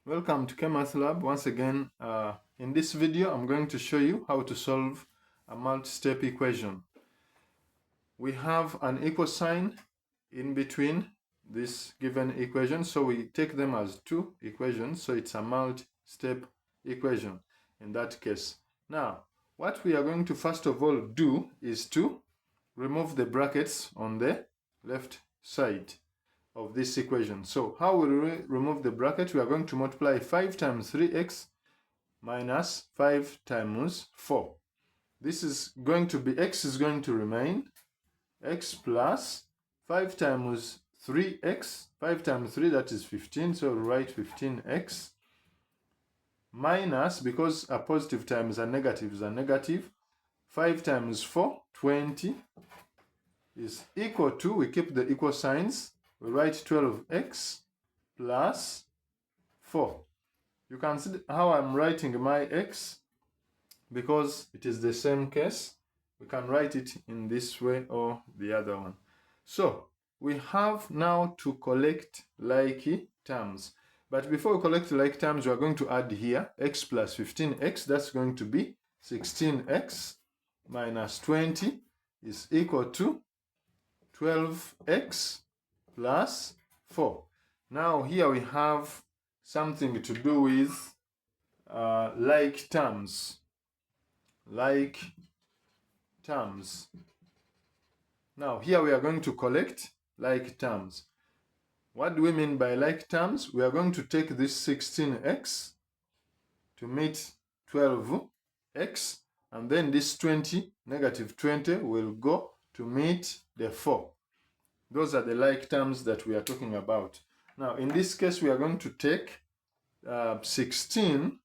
Welcome to Chemath Lab. Once again, in this video, I'm going to show you how to solve a multi-step equation. We have an equal sign in between this given equation, so we take them as two equations, so it's a multi-step equation in that case. Now, what we are going to first of all do is to remove the brackets on the left side of this equation. So how will we remove the bracket? We are going to multiply 5 times 3x minus 5 times 4. This is going to be, x is going to remain x plus 5 times 3x, 5 times 3, that is 15, so write 15x, minus, because a positive times a negative is a negative, 5 times 4, 20, is equal to, we keep the equal signs, we write 12x plus 4. You can see how I'm writing my x, because it is the same case. We can write it in this way or the other one. So we have now to collect like terms. But before we collect like terms, we are going to add here x plus 15x. That's going to be 16x minus 20 is equal to 12x plus 4. Now here we have something to do with like terms. Like terms. Now here we are going to collect like terms. What do we mean by like terms? We are going to take this 16x to meet 12x, and then this 20, negative 20, will go to meet the 4. Those are the like terms that we are talking about. Now, in this case, we are going to take 16x,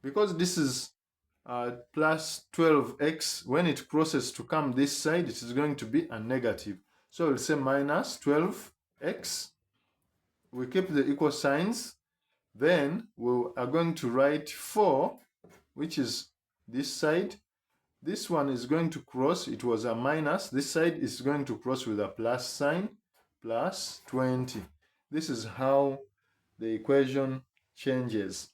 because this is plus 12x. When it crosses to come this side, it is going to be a negative. So we'll say minus 12x. We keep the equal signs. Then we are going to write 4, which is this side. This one is going to cross, it was a minus. This side is going to cross with a plus sign, plus 20. This is how the equation changes.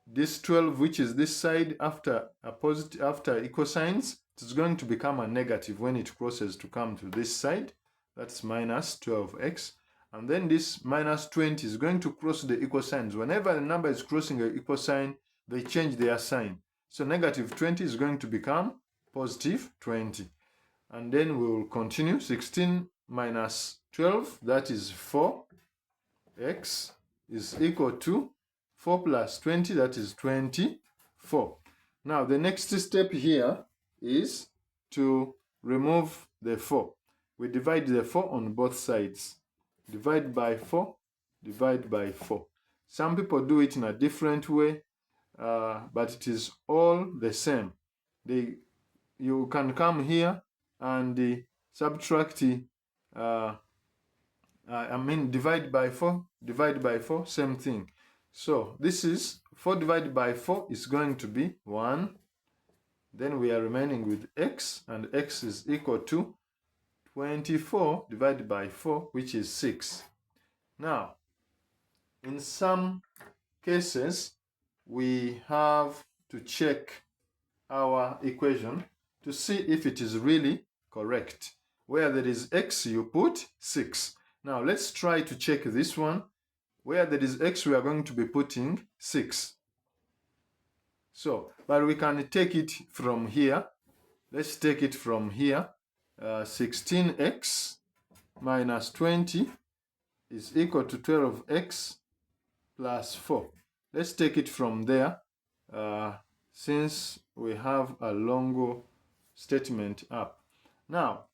This 12, which is this side, after a positive, after equal signs, it's going to become a negative when it crosses to come to this side. That's minus 12x. And then this minus 20 is going to cross the equal signs. Whenever a number is crossing an equal sign, they change their sign. So negative 20 is going to become positive 20. And then we will continue. 16 minus 12, that is 4x, is equal to 4 plus 20, that is 24. Now, the next step here is to remove the 4. We divide the 4 on both sides. Divide by 4, divide by 4. Some people do it in a different way, but it is all the same. You can come here and subtract, divide by 4, same thing. So this is 4 divided by 4 is going to be 1. Then we are remaining with x, and x is equal to 24 divided by 4, which is 6. Now, in some cases, we have to check our equation to see if it is really correct. Where there is x, you put 6. Now, let's try to check this one. Where there is x, we are going to be putting 6. So, but we can take it from here. Let's take it from here. 16x minus 20 is equal to 12x plus 4. Let's take it from there, since we have a longer statement up. Now,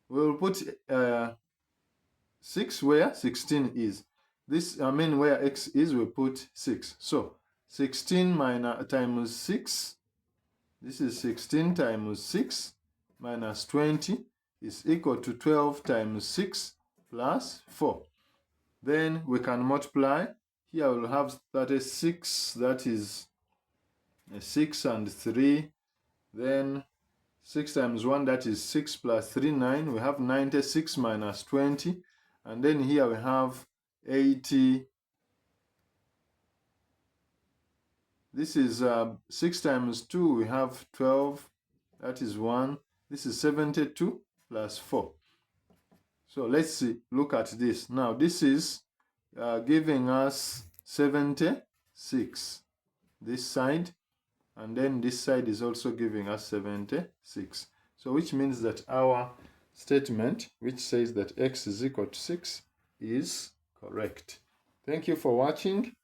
we'll put 6 where 16 is. Where x is, we put 6. So 16 times 6, this is 16 times 6 minus 20 is equal to 12 times 6 plus 4. Then we can multiply. Here we'll have 36, that is 6 and 3. Then 6 times 1, that is 6 plus 3, 9. We have 96 minus 20. And then here we have 80. This is 6 times 2, we have 12. That is 1. This is 72 plus 4. So let's see, look at this. Now this is giving us 76, this side, and then this side is also giving us 76. So which means that our statement, which says that x is equal to 6, is correct. Thank you for watching.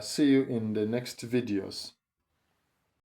See you in the next videos.